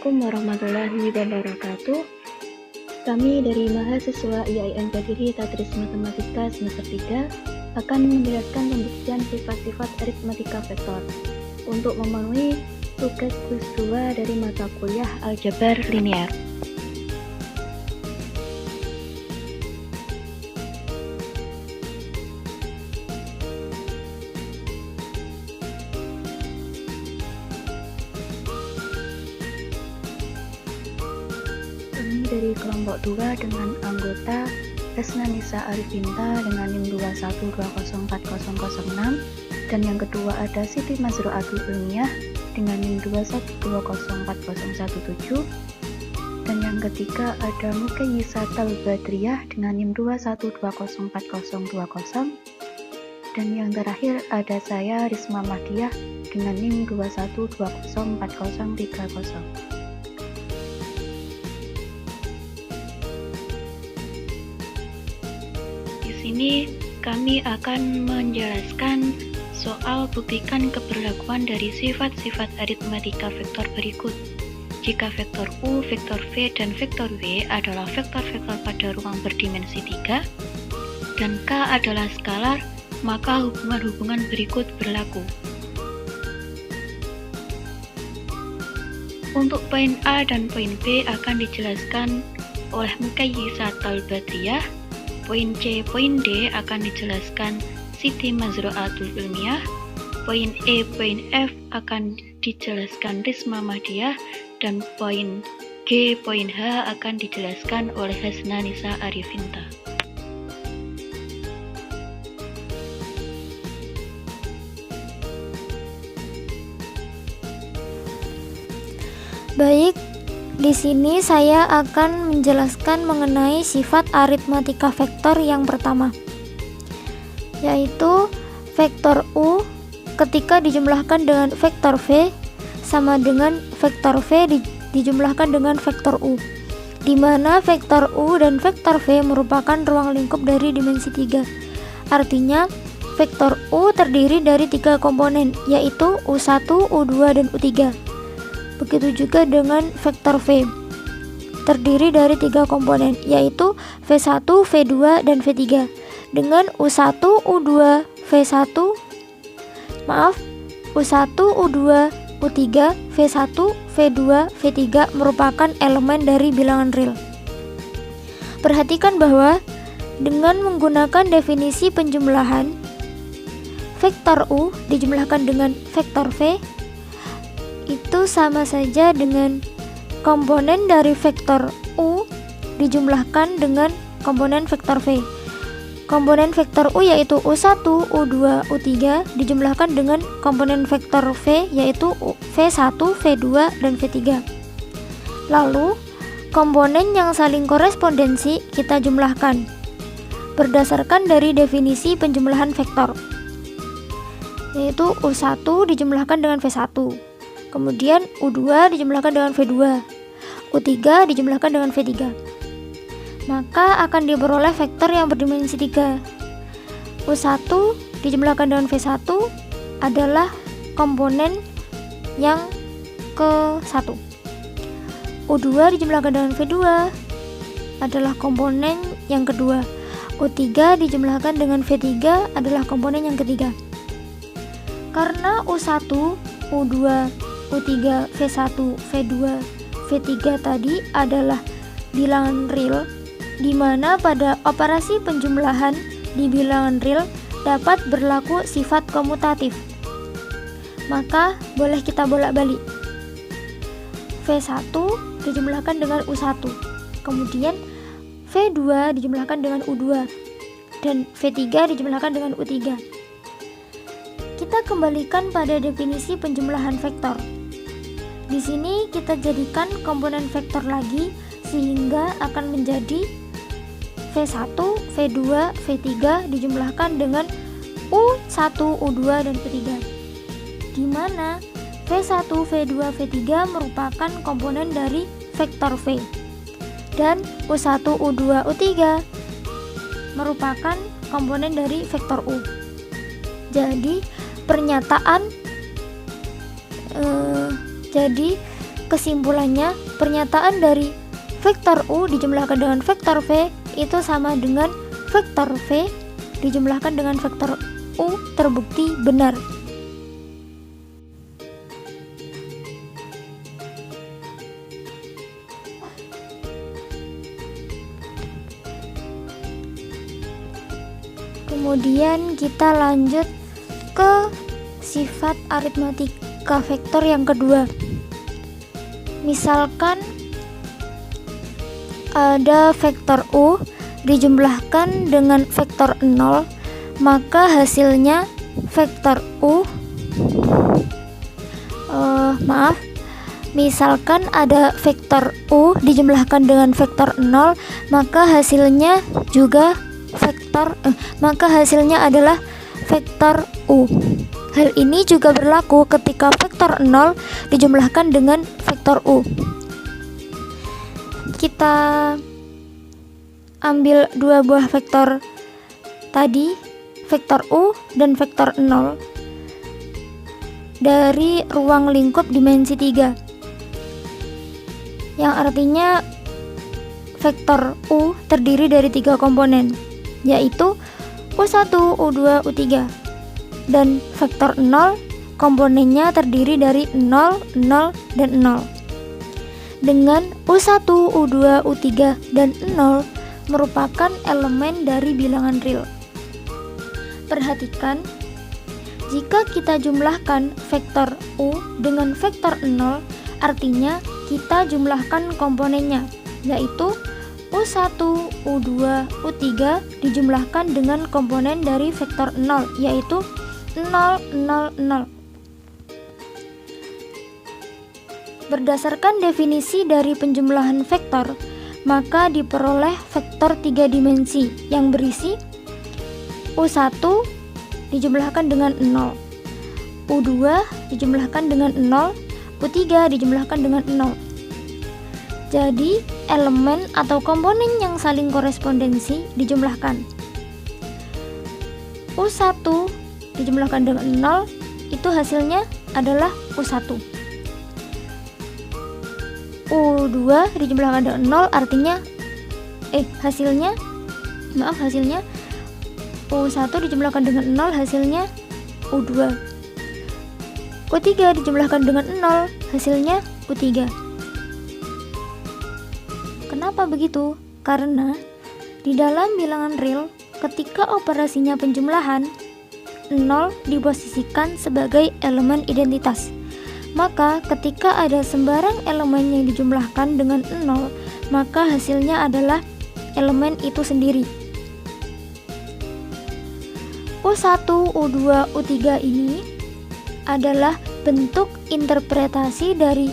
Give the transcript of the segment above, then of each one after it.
Assalamualaikum warahmatullahi wabarakatuh. Kami dari mahasiswa IAIN Kediri Tatris Matematika semester 3 akan menjelaskan pembuktian sifat-sifat aritmatika vektor untuk memenuhi tugas kuis 2 dari mata kuliah aljabar linear. Kami dari kelompok 2 dengan anggota Hasna Nisa Arifinta dengan NIM 212040006, dan yang kedua ada Siti Mazruatul Ilmiah dengan NIM 212040017, dan yang ketiga ada Mukayyisatul Badriyah dengan NIM 212404020, dan yang terakhir ada saya Risma Mahdiyah dengan NIM 212404030. Di sini kami akan menjelaskan soal buktikan keberlakuan dari sifat-sifat aritmatika vektor berikut. Jika vektor U, vektor V, dan vektor W adalah vektor-vektor pada ruang berdimensi 3 dan K adalah skalar, maka hubungan-hubungan berikut berlaku. Untuk poin A dan poin B akan dijelaskan oleh Mukayyisatul Badriyah. Poin C, poin D akan dijelaskan Siti Mazruatul Ilmiah. Poin E, poin F akan dijelaskan Risma Mahdiyah, dan poin G, poin H akan dijelaskan oleh Hasna Nisa Arifinta. Baik, di sini saya akan menjelaskan mengenai sifat aritmatika vektor yang pertama, yaitu vektor U ketika dijumlahkan dengan vektor V sama dengan vektor V dijumlahkan dengan vektor U, di mana vektor U dan vektor V merupakan ruang lingkup dari dimensi 3. Artinya, vektor U terdiri dari 3 komponen, yaitu U1, U2, dan U3. Begitu juga dengan vektor V, terdiri dari 3 komponen, yaitu V1, V2, dan V3. Dengan U1, U2, V1, U1, U2, U3, V1, V2, V3 merupakan elemen dari bilangan real. Perhatikan bahwa dengan menggunakan definisi penjumlahan, vektor U dijumlahkan dengan vektor V itu sama saja dengan komponen dari vektor U dijumlahkan dengan komponen vektor V. Komponen vektor U yaitu U1, U2, U3 dijumlahkan dengan komponen vektor V yaitu V1, V2, dan V3. Lalu, komponen yang saling korespondensi kita jumlahkan berdasarkan dari definisi penjumlahan vektor, yaitu U1 dijumlahkan dengan V1, kemudian U2 dijumlahkan dengan V2, U3 dijumlahkan dengan V3. Maka akan diperoleh vektor yang berdimensi 3. U1 dijumlahkan dengan V1 adalah komponen yang ke-1. U2 dijumlahkan dengan V2 adalah komponen yang kedua. U3 dijumlahkan dengan V3 adalah komponen yang ketiga. Karena U1, U2, U3, V1, V2, V3 tadi adalah bilangan real, di mana pada operasi penjumlahan di bilangan real dapat berlaku sifat komutatif. Maka boleh kita bolak-balik. V1 dijumlahkan dengan U1, kemudian V2 dijumlahkan dengan U2, dan V3 dijumlahkan dengan U3. Kita kembalikan pada definisi penjumlahan vektor. Di sini kita jadikan komponen vektor lagi sehingga akan menjadi V1, V2, V3 dijumlahkan dengan U1, U2, dan V3. Di mana V1, V2, V3 merupakan komponen dari vektor V dan U1, U2, U3 merupakan komponen dari vektor U. Jadi pernyataan kesimpulannya, pernyataan dari vektor U dijumlahkan dengan vektor V itu sama dengan vektor V dijumlahkan dengan vektor U terbukti benar. Kemudian kita lanjut ke sifat aritmatika vektor yang kedua. Misalkan ada vektor U dijumlahkan dengan vektor 0, maka hasilnya vektor U misalkan ada vektor U dijumlahkan dengan vektor 0, maka hasilnya adalah vektor U. Hal ini juga berlaku ketika vektor 0 dijumlahkan dengan vektor U. Kita ambil dua buah vektor tadi, vektor U dan vektor 0, dari ruang lingkup dimensi 3, yang artinya vektor U terdiri dari 3 komponen, yaitu U1, U2, U3, dan vektor 0 komponennya terdiri dari 0, 0, dan 0. Dengan U1, U2, U3, dan 0 merupakan elemen dari bilangan real. Perhatikan, jika kita jumlahkan vektor U dengan vektor 0, artinya kita jumlahkan komponennya, yaitu U1, U2, U3 dijumlahkan dengan komponen dari vektor 0, yaitu 0, 0, 0. Berdasarkan definisi dari penjumlahan vektor, maka diperoleh vektor 3 dimensi yang berisi U1 dijumlahkan dengan 0, U2 dijumlahkan dengan 0, U3 dijumlahkan dengan 0. Jadi, elemen atau komponen yang saling korespondensi dijumlahkan. U1 dijumlahkan dengan 0, itu hasilnya adalah U1. U2 dijumlahkan dengan 0, artinya hasilnya U1 dijumlahkan dengan 0, hasilnya U2. U3 dijumlahkan dengan 0, hasilnya U3. Kenapa begitu? Karena di dalam bilangan real, ketika operasinya penjumlahan, 0 diposisikan sebagai elemen identitas. Maka ketika ada sembarang elemen yang dijumlahkan dengan 0, maka hasilnya adalah elemen itu sendiri. U1, U2, U3 ini adalah bentuk interpretasi dari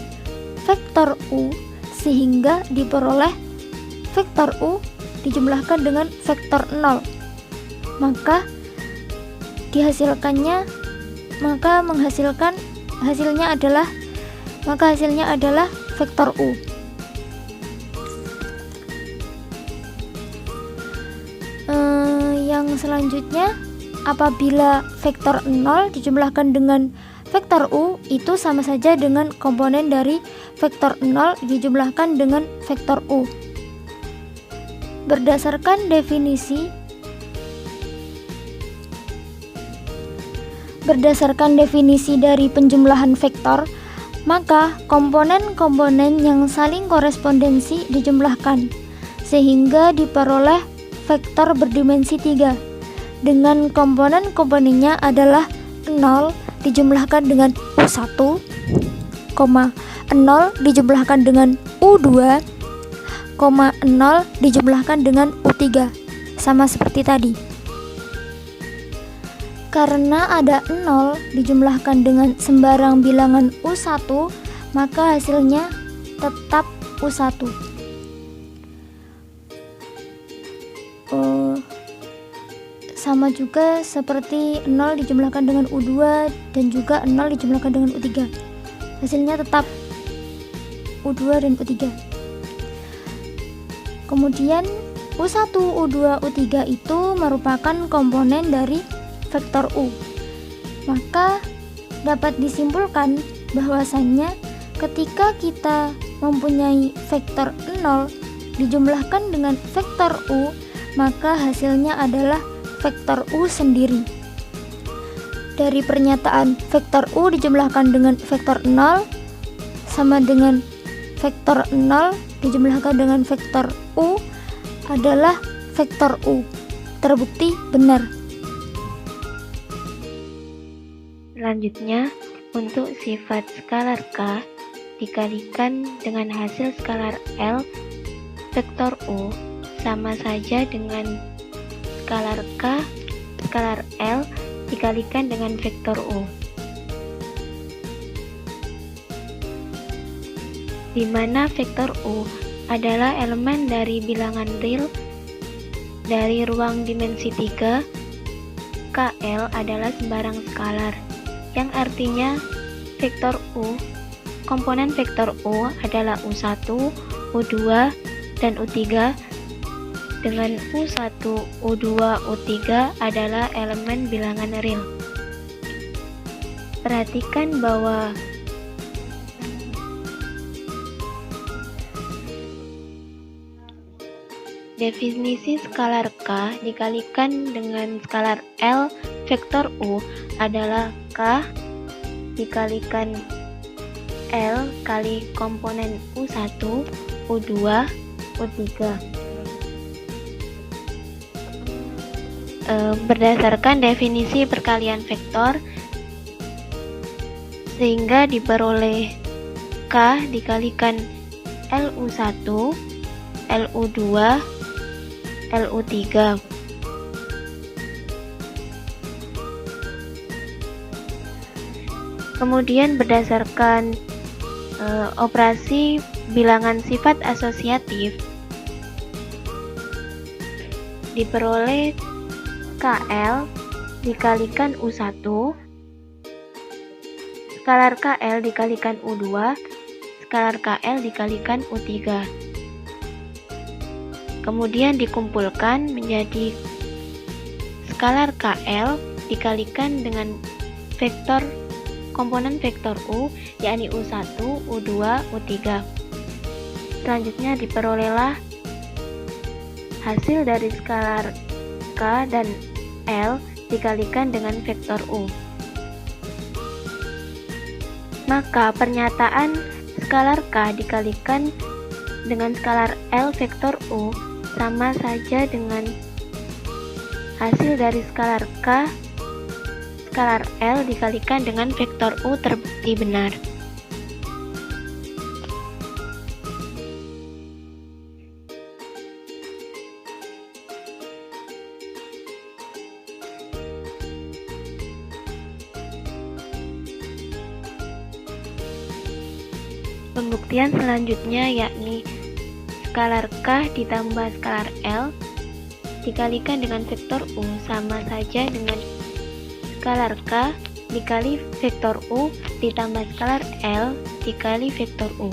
vektor U, sehingga diperoleh vektor U dijumlahkan dengan vektor 0. Maka hasilnya adalah vektor U. Yang selanjutnya, apabila vektor 0 dijumlahkan dengan vektor U, itu sama saja dengan komponen dari vektor 0 dijumlahkan dengan vektor U. Berdasarkan definisi dari penjumlahan vektor, maka komponen-komponen yang saling korespondensi dijumlahkan, sehingga diperoleh vektor berdimensi 3, dengan komponen-komponennya adalah 0 dijumlahkan dengan U1, 0 dijumlahkan dengan U2, 0 dijumlahkan dengan U3, sama seperti tadi. Karena ada 0 dijumlahkan dengan sembarang bilangan U1, maka hasilnya tetap U1. Sama juga seperti 0 dijumlahkan dengan U2 dan juga 0 dijumlahkan dengan U3. Hasilnya tetap U2 dan U3. Kemudian U1, U2, U3 itu merupakan komponen dari vektor U. Maka dapat disimpulkan bahwasannya ketika kita mempunyai vektor 0 dijumlahkan dengan vektor U, maka hasilnya adalah vektor U sendiri. Dari pernyataan vektor U dijumlahkan dengan vektor 0 sama dengan vektor 0 dijumlahkan dengan vektor U adalah vektor U. Terbukti benar. Selanjutnya, untuk sifat skalar K dikalikan dengan hasil skalar L vektor U sama saja dengan skalar K skalar L dikalikan dengan vektor U, di mana vektor U adalah elemen dari bilangan real dari ruang dimensi 3. KL adalah sembarang skalar, yang artinya vektor U, komponen vektor U adalah U1, U2, dan U3, dengan U1, U2, U3 adalah elemen bilangan real. Perhatikan bahwa definisi skalar K dikalikan dengan skalar L vektor U adalah K dikalikan L kali komponen U1, U2, U3. Berdasarkan definisi perkalian vektor, sehingga diperoleh K dikalikan LU1, LU2, LU3. Kemudian berdasarkan operasi bilangan sifat asosiatif, diperoleh KL dikalikan U1, skalar KL dikalikan U2, skalar KL dikalikan U3. Kemudian dikumpulkan menjadi skalar KL dikalikan dengan vektor komponen vektor U, yakni U1, U2, U3. Selanjutnya diperolehlah hasil dari skalar K dan L dikalikan dengan vektor U. Maka pernyataan skalar K dikalikan dengan skalar L vektor U sama saja dengan hasil dari skalar K skalar L dikalikan dengan vektor U terbukti benar. Pembuktian selanjutnya yakni skalar K ditambah skalar L dikalikan dengan vektor U sama saja dengan skalar K dikali vektor U ditambah skalar L dikali vektor U,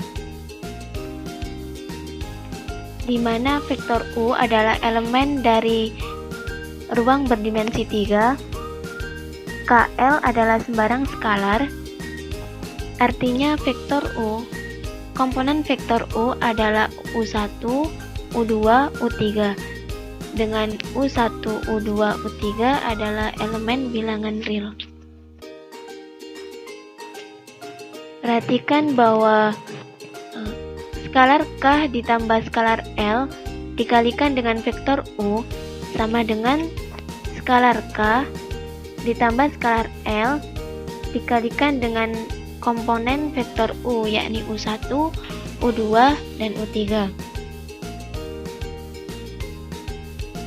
di mana vektor U adalah elemen dari ruang berdimensi 3. KL adalah sembarang skalar, artinya vektor U, komponen vektor U adalah U1, U2, U3, dengan U1, U2, U3 adalah elemen bilangan real. Perhatikan bahwa skalar K ditambah skalar L dikalikan dengan vektor U sama dengan skalar K ditambah skalar L dikalikan dengan komponen vektor U, yakni U1, U2, dan U3.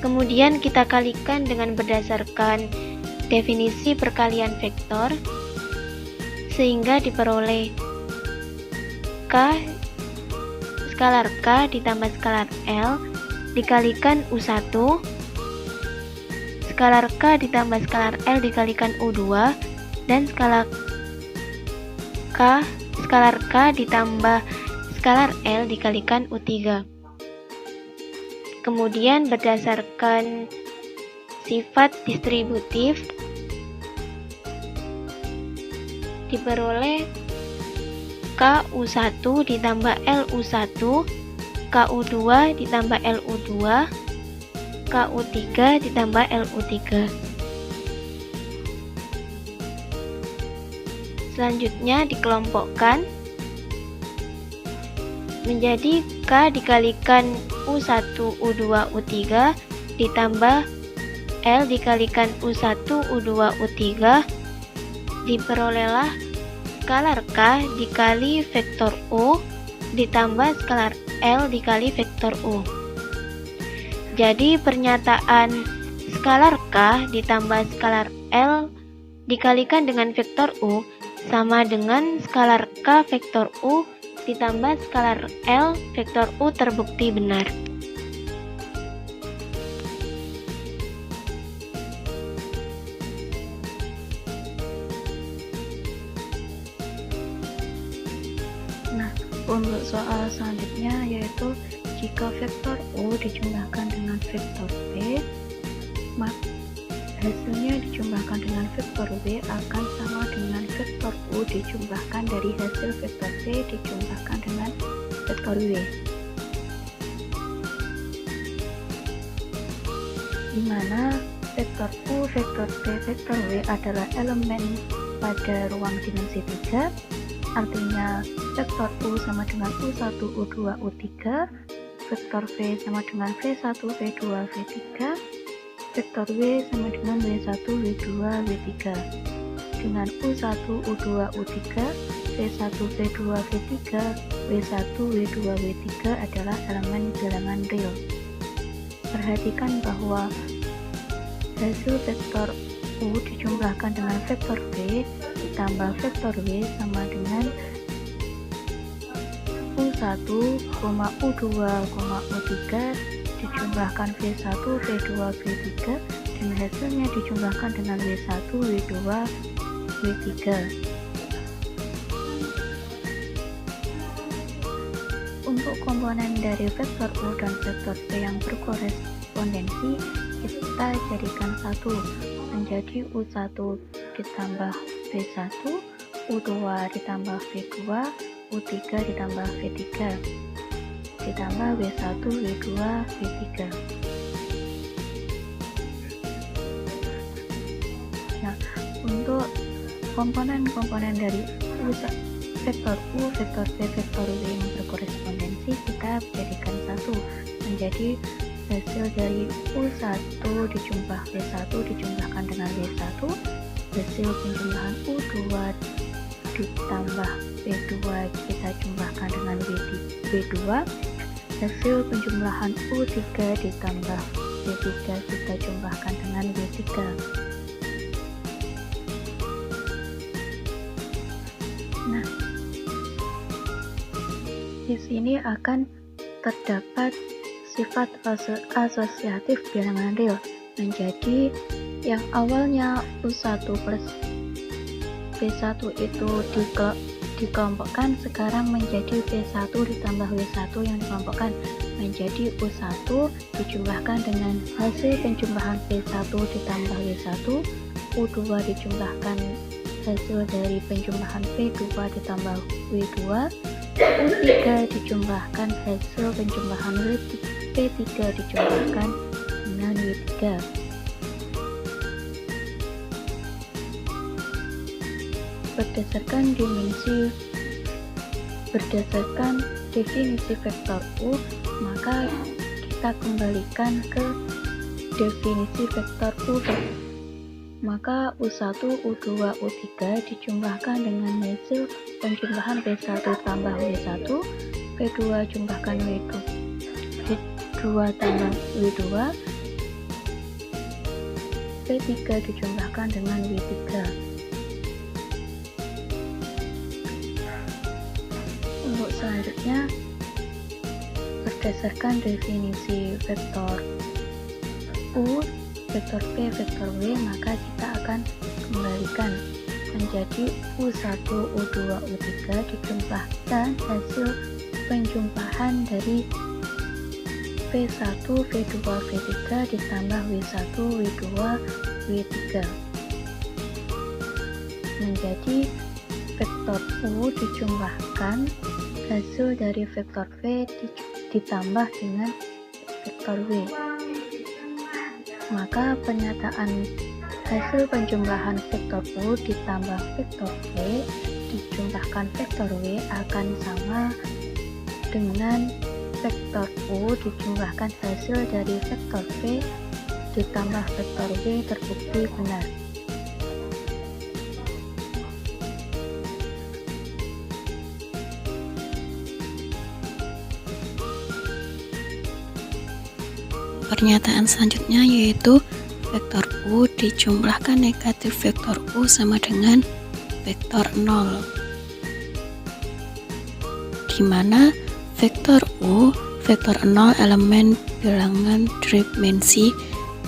Kemudian kita kalikan dengan berdasarkan definisi perkalian vektor, sehingga diperoleh K skalar K ditambah skalar L dikalikan U1, skalar K ditambah skalar L dikalikan U2, dan skalar K ditambah skalar L dikalikan U3. Kemudian berdasarkan sifat distributif diperoleh KU1 ditambah LU1, KU2 ditambah LU2, KU3 ditambah LU3. Selanjutnya dikelompokkan menjadi K dikalikan U1 U2 U3 ditambah L dikalikan U1 U2 U3, diperolehlah skalar K dikali vektor U ditambah skalar L dikali vektor U. Jadi pernyataan skalar K ditambah skalar L dikalikan dengan vektor U sama dengan skalar K vektor U ditambah skalar L vektor U terbukti benar. Nah, untuk soal selanjutnya yaitu jika vektor U dijumlahkan dengan vektor V, maka hasilnya dijumlahkan dengan vektor V akan sama dengan vektor U dijumlahkan dari hasil vektor V dijumlahkan dengan vektor V. Di mana vektor U, vektor V, vektor W adalah elemen pada ruang dimensi 3, artinya vektor U sama dengan U1, U2, U3, vektor V sama dengan V1, V2, V3, vektor W sama dengan W1, W2, W3. Dengan U1, U2, U3, V1, V2, V3, W1, W2, W3 adalah elemen bilangan real. Perhatikan bahwa hasil vektor U dijumlahkan dengan vektor V ditambah vektor W sama dengan U1, U2, U3 dijumlahkan V1, V2, V3 dan hasilnya dijumlahkan dengan W1, W2, W3. Untuk komponen dari vektor U dan vektor V yang berkorespondensi kita jadikan satu menjadi U1 ditambah V1, U2 ditambah V2, U3 ditambah V3 ditambah W1, W2, W3. Nah, untuk komponen-komponen dari vektor U, vektor V, vektor W yang berkorespondensi kita jadikan satu menjadi hasil dari U1 dijumlah W1 dijumlahkan dengan W1, hasil penjumlahan U2 ditambah W2 kita jumlahkan dengan W2, hasil penjumlahan U3 ditambah W3 kita jumlahkan dengan W3. Nah, di sini akan terdapat sifat asosiatif bilangan real menjadi yang awalnya U1 plus V1 itu dikelompokkan sekarang menjadi V1 ditambah W1 yang dikelompokkan menjadi U1 dijumlahkan dengan hasil penjumlahan V1 ditambah W1, U2 dijumlahkan hasil dari penjumlahan V2 ditambah W2, U3 dijumlahkan hasil penjumlahan V3 dijumlahkan dengan W3. Berdasarkan definisi vektor U, maka kita kembalikan ke definisi vektor U. Maka U1, U2, U3 dijumlahkan dengan hasil penjumlahan V1 tambah W1, V2 jumlahkan V2 tambah W2, V3 dijumlahkan dengan W3. Untuk selanjutnya, berdasarkan definisi vektor U, vektor P, vektor W, maka kita akan kembalikan menjadi U1, U2, U3 dijumlahkan hasil penjumlahan dari V1, V2, V3 ditambah W1, W2, W3 menjadi vektor vektor U dijumlahkan hasil dari vektor V ditambah dengan vektor W. Maka pernyataan hasil penjumlahan vektor U ditambah vektor V dijumlahkan vektor W akan sama dengan vektor U dijumlahkan hasil dari vektor V ditambah vektor W terbukti benar. Pernyataan selanjutnya yaitu vektor U dijumlahkan negatif vektor U sama dengan vektor 0, di mana vektor U, vektor 0 elemen bilangan dimensi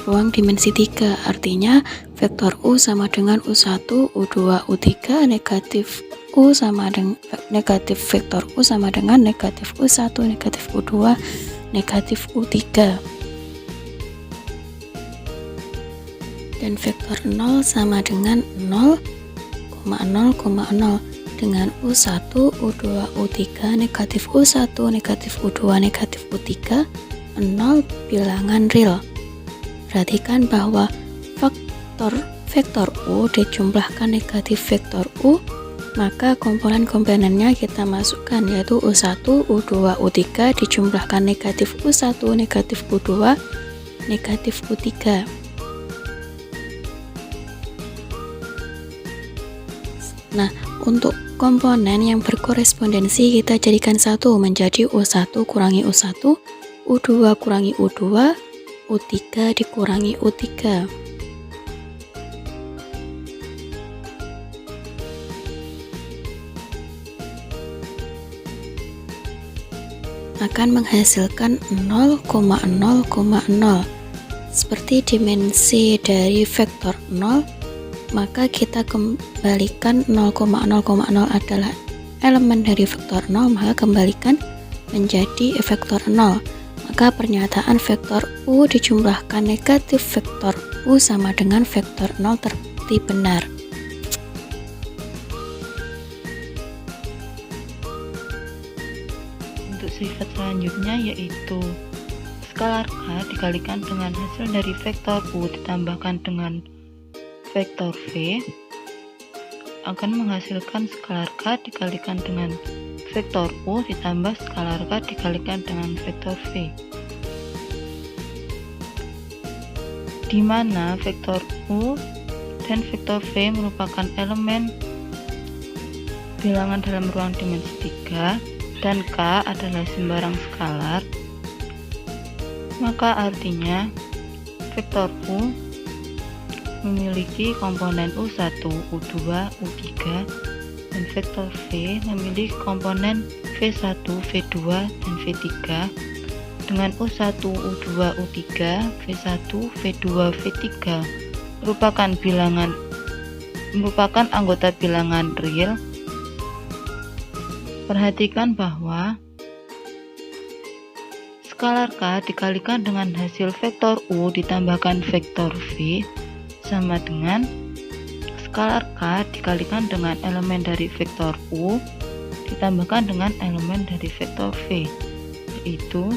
ruang dimensi 3, artinya vektor U sama dengan U1, U2, U3, negatif U sama dengan negatif vektor U sama dengan negatif U1, negatif U2, negatif U3. Dan vektor 0 sama dengan 0,0,0 dengan U1, U2, U3, negatif U1, negatif U2, negatif U3, 0 bilangan real. Perhatikan bahwa vektor U dijumlahkan negatif vektor U, maka komponen-komponennya kita masukkan, yaitu U1, U2, U3 dijumlahkan negatif U1, negatif U2, negatif U3. Nah, untuk komponen yang berkorespondensi kita jadikan satu menjadi U1 kurangi U1, U2 kurangi U2, U3 dikurangi U3. Akan menghasilkan 0,0,0. Seperti dimensi dari vektor 0, maka kita kembalikan 0,0,0 adalah elemen dari vektor 0, maka kembalikan menjadi vektor 0. Maka pernyataan vektor U dijumlahkan negatif vektor U sama dengan vektor 0 terbukti benar. Untuk sifat selanjutnya yaitu skalar K dikalikan dengan hasil dari vektor U ditambahkan dengan vektor V akan menghasilkan skalar K dikalikan dengan vektor U ditambah skalar K dikalikan dengan vektor V, di mana vektor U dan vektor V merupakan elemen bilangan dalam ruang dimensi 3 dan K adalah sembarang skalar. Maka artinya vektor U memiliki komponen U1, U2, U3, dan vektor V memiliki komponen V1, V2, dan V3 dengan U1, U2, U3, V1, V2, V3 merupakan anggota bilangan real. Perhatikan bahwa skalar K dikalikan dengan hasil vektor U ditambahkan vektor V sama dengan skalar K dikalikan dengan elemen dari vektor U ditambahkan dengan elemen dari vektor V, yaitu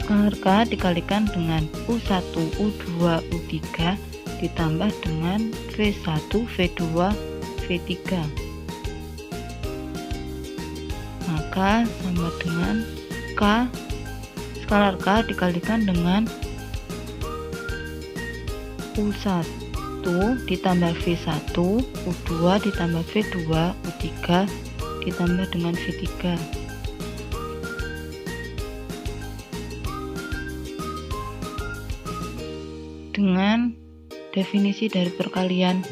skalar K dikalikan dengan U1, U2, U3 ditambah dengan V1, V2, V3, maka sama dengan skalar K dikalikan dengan U1 ditambah V1, U2 ditambah V2, U3 ditambah dengan V3. Dengan definisi dari perkalian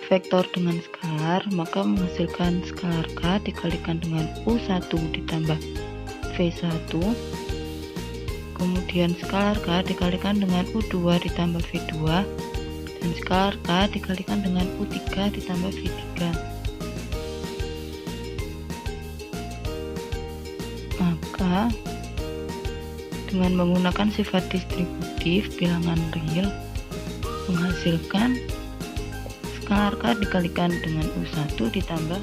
vektor dengan skalar, maka menghasilkan skalar K dikalikan dengan U1 ditambah V1, kemudian skalar K dikalikan dengan U2 ditambah V2, dan skalar K dikalikan dengan U3 ditambah V3. Maka dengan menggunakan sifat distributif bilangan real menghasilkan skalar K dikalikan dengan U1 ditambah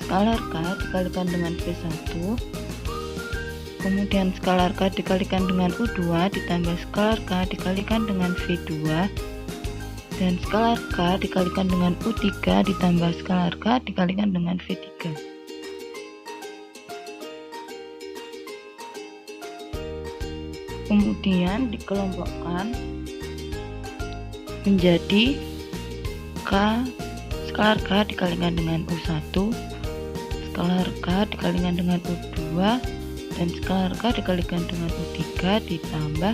skalar K dikalikan dengan V1, kemudian skalar K dikalikan dengan U2 ditambah skalar K dikalikan dengan V2, dan skalar K dikalikan dengan U3 ditambah skalar K dikalikan dengan V3. Kemudian dikelompokkan menjadi skalar K dikalikan dengan U1, skalar K dikalikan dengan U2, dan skalar K dikalikan dengan U3 ditambah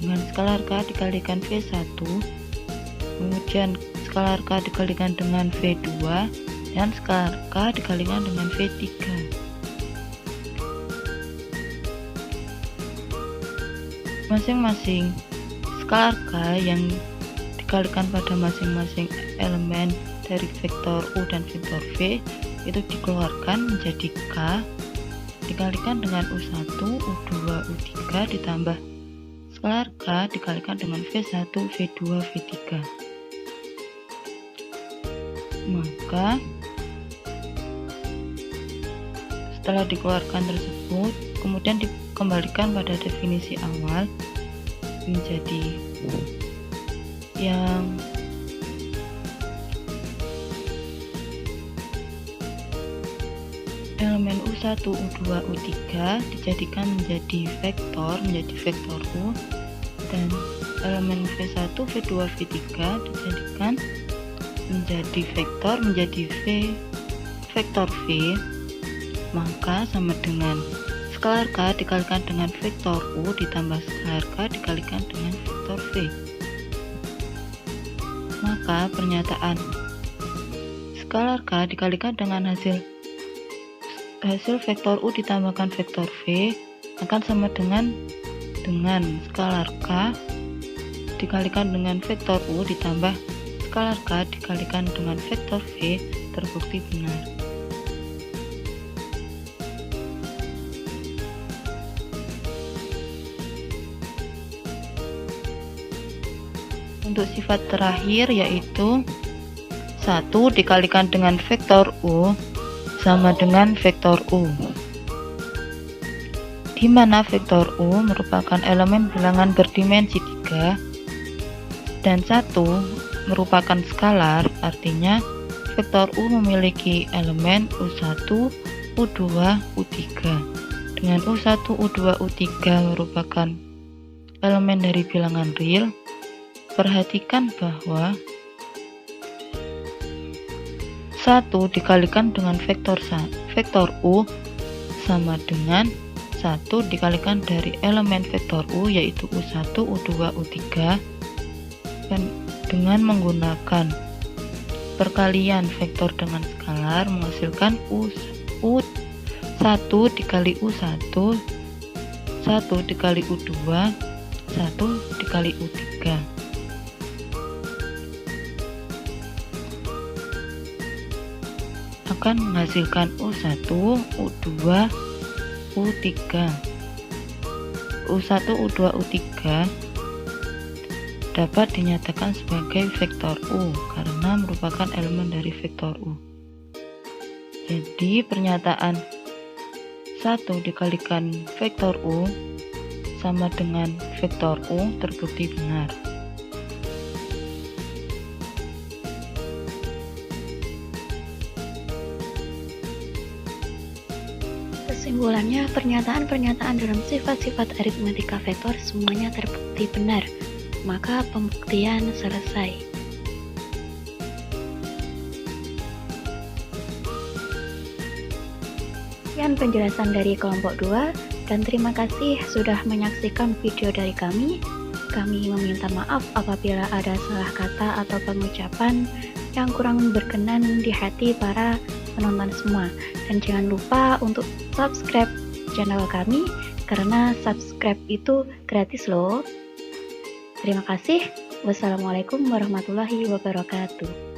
dengan skalar K dikalikan V1, kemudian skalar K dikalikan dengan V2, dan skalar K dikalikan dengan V3. Masing-masing skalar K yang dikalikan pada masing-masing elemen dari vektor U dan vektor V itu dikeluarkan menjadi K dikalikan dengan U1, U2, U3 ditambah skalar K dikalikan dengan V1, V2, V3. Maka setelah dikeluarkan tersebut, kemudian dikembalikan pada definisi awal menjadi yang elemen U1, U2, U3 dijadikan menjadi vektor U, dan elemen V1, V2, V3 dijadikan menjadi vektor vektor V, maka sama dengan skalar K dikalikan dengan vektor U ditambah skalar K dikalikan dengan vektor V. Maka pernyataan skalar K dikalikan dengan hasil vektor U ditambahkan vektor V akan sama dengan skalar K dikalikan dengan vektor U ditambah skalar K dikalikan dengan vektor V terbukti benar. Untuk sifat terakhir yaitu 1 dikalikan dengan vektor U sama dengan vektor U, di mana vektor U merupakan elemen bilangan berdimensi 3 dan 1 merupakan skalar, artinya vektor U memiliki elemen U1, U2, U3. Dengan U1, U2, U3 merupakan elemen dari bilangan real, perhatikan bahwa 1 dikalikan dengan vektor U sama dengan 1 dikalikan dari elemen vektor U yaitu U1, U2, U3, dan dengan menggunakan perkalian vektor dengan skalar menghasilkan U1 dikali U1, 1 dikali U2, 1 dikali U3. Akan menghasilkan U1, U2, U3. U1, U2, U3 dapat dinyatakan sebagai vektor U karena merupakan elemen dari vektor U. Jadi pernyataan 1 dikalikan vektor U sama dengan vektor U terbukti benar. Kesimpulannya, pernyataan-pernyataan dalam sifat-sifat aritmetika vektor semuanya terbukti benar, maka pembuktian selesai. Sekian penjelasan dari kelompok 2, dan terima kasih sudah menyaksikan video dari kami. Kami meminta maaf apabila ada salah kata atau pengucapan yang kurang berkenan di hati para penonton semua. Dan jangan lupa untuk subscribe channel kami, karena subscribe itu gratis loh. Terima kasih. Wassalamualaikum warahmatullahi wabarakatuh.